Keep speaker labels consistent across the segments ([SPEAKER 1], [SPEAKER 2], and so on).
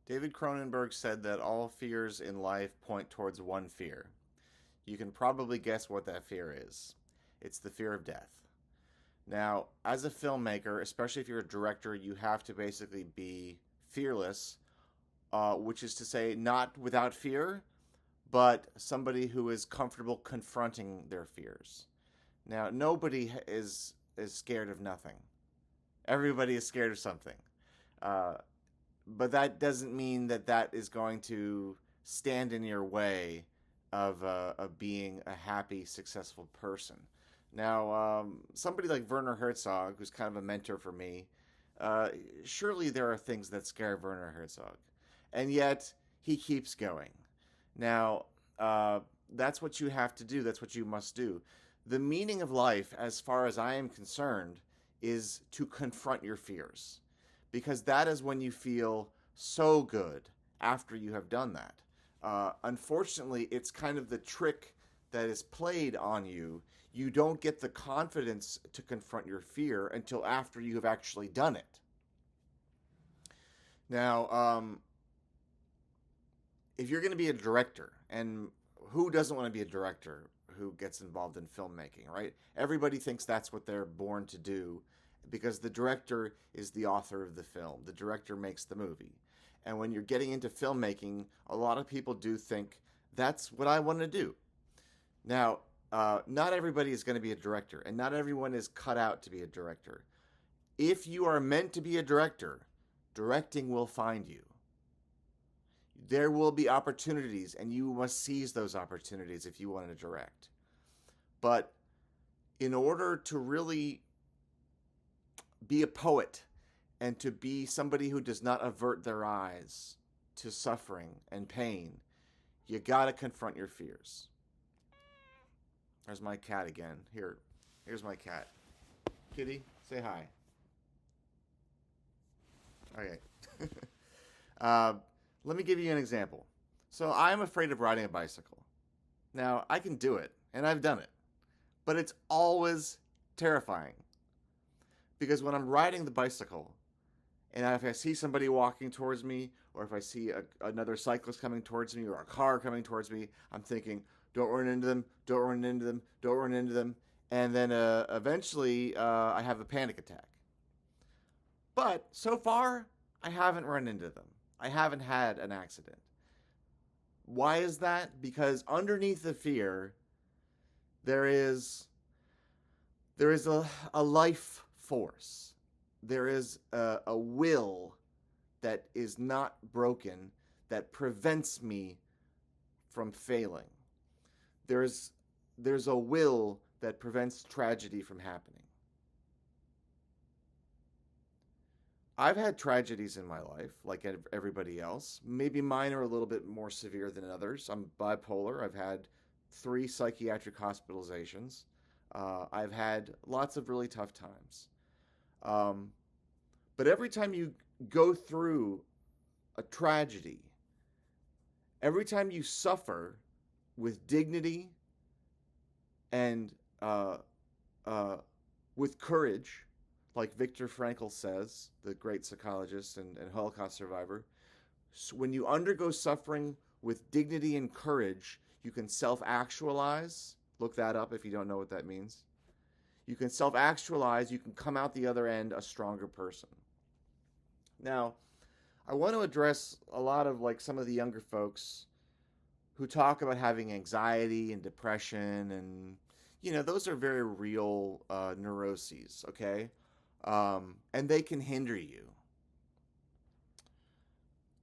[SPEAKER 1] David Cronenberg said that all fears in life point towards one fear. You can probably guess what that fear is. It's the fear of death. Now, as a filmmaker, especially if you're a director, you have to basically be fearless, which is to say, not without fear, but somebody who is comfortable confronting their fears. Now, nobody is scared of nothing. Everybody is scared of something. Uh, but that doesn't mean that that is going to stand in your way of being a happy, successful person. Now, somebody like Werner Herzog, who's kind of a mentor for me, uh, surely there are things that scare Werner Herzog, and yet he keeps going. Now, that's what you have to do. That's what you must do. The meaning of life, as far as I am concerned, is to confront your fears, because that is when you feel so good after you have done that. Unfortunately, it's kind of the trick that is played on you. You don't get the confidence to confront your fear until after you have actually done it. Now, if you're going to be a director, and who doesn't want to be a director who gets involved in filmmaking, right? Everybody thinks that's what they're born to do because the director is the author of the film. The director makes the movie. And when you're getting into filmmaking, a lot of people do think that's what I want to do. Now, not everybody is going to be a director, and not everyone is cut out to be a director. If you are meant to be a director, directing will find you. There will be opportunities, and you must seize those opportunities if you want to direct. But in order to really be a poet and to be somebody who does not avert their eyes to suffering and pain, you got to confront your fears. There's my cat again. Here's my cat. Kitty, say hi. Okay. uh, Let me give you an example. So I'm afraid of riding a bicycle. Now, I can do it, and I've done it, but it's always terrifying. Because when I'm riding the bicycle, and if I see somebody walking towards me, or if I see another cyclist coming towards me, or a car coming towards me, I'm thinking, don't run into them, don't run into them, don't run into them. And then eventually I have a panic attack. But so far, I haven't run into them. I haven't had an accident. Why is that? Because underneath the fear, there is a life force. There is a will that is not broken that prevents me from failing. There's a will that prevents tragedy from happening. I've had tragedies in my life, like everybody else. Maybe mine are a little bit more severe than others. I'm bipolar. I've had 3 psychiatric hospitalizations. I've had lots of really tough times. Um, but every time you go through a tragedy, every time you suffer with dignity and uh, with courage, like Viktor Frankl says, the great psychologist and Holocaust survivor, so when you undergo suffering with dignity and courage, you can self actualize. Look that up if you don't know what that means. You can self actualize, you can come out the other end a stronger person. Now, I want to address a lot of like some of the younger folks who talk about having anxiety and depression, and those are very real neuroses, okay? And they can hinder you.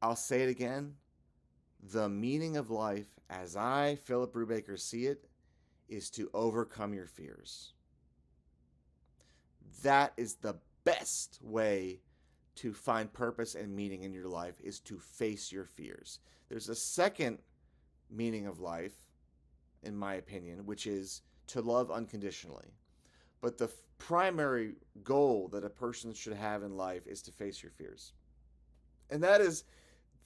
[SPEAKER 1] I'll say it again. The meaning of life, as I, Philip Brubaker, see it, is to overcome your fears. That is the best way to find purpose and meaning in your life, is to face your fears. There's a second meaning of life, in my opinion, which is to love unconditionally. But the primary goal that a person should have in life is to face your fears. And that is,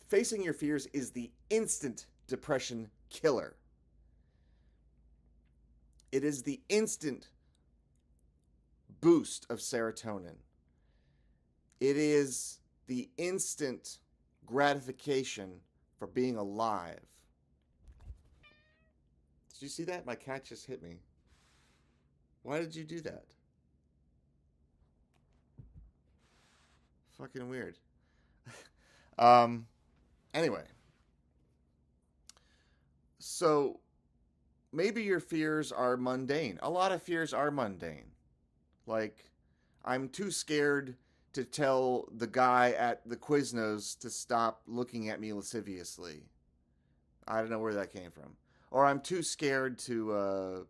[SPEAKER 1] facing your fears is the instant depression killer. It is the instant boost of serotonin. It is the instant gratification for being alive. Did you see that? My cat just hit me. Why did you do that? Fucking weird. Anyway. So, maybe your fears are mundane. A lot of fears are mundane. Like, I'm too scared to tell the guy at the Quiznos to stop looking at me lasciviously. I don't know where that came from. Or I'm too scared to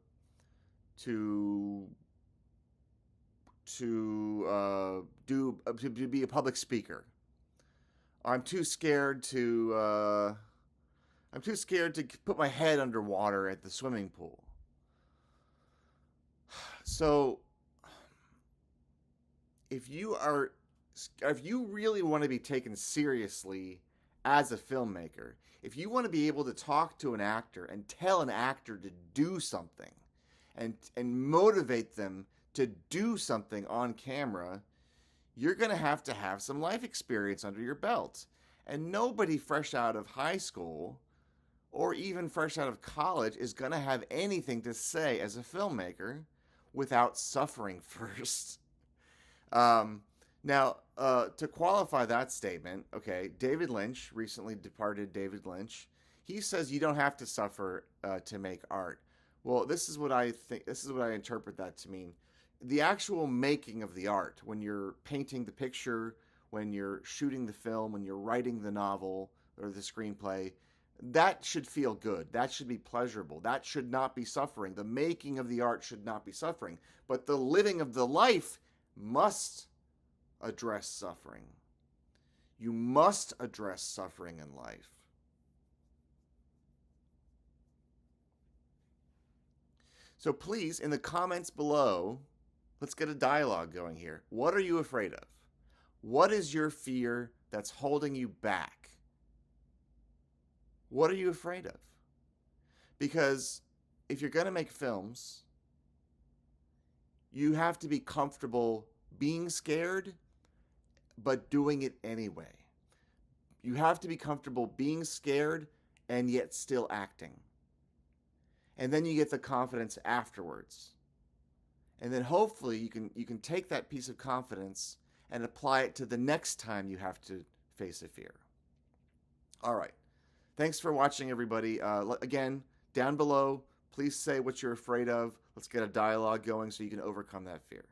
[SPEAKER 1] be a public speaker. Or I'm too scared to put my head underwater at the swimming pool. So if you really want to be taken seriously as a filmmaker, if you want to be able to talk to an actor and tell an actor to do something and motivate them to do something on camera, you're going to have some life experience under your belt. And nobody fresh out of high school or even fresh out of college is going to have anything to say as a filmmaker without suffering first. Now, to qualify that statement, okay, David Lynch, recently departed David Lynch, he says you don't have to suffer to make art. Well, this is what I interpret that to mean. The actual making of the art, when you're painting the picture, when you're shooting the film, when you're writing the novel or the screenplay, that should feel good. That should be pleasurable. That should not be suffering. The making of the art should not be suffering. But the living of the life must address suffering. You must address suffering in life. So please, in the comments below, let's get a dialogue going here. What are you afraid of? What is your fear that's holding you back? What are you afraid of? Because if you're going to make films, you have to be comfortable being scared, but doing it anyway. You have to be comfortable being scared and yet still acting. And then you get the confidence afterwards. And then hopefully you can take that piece of confidence and apply it to the next time you have to face a fear. All right. Thanks for watching, everybody. Again, down below, please say what you're afraid of. Let's get a dialogue going so you can overcome that fear.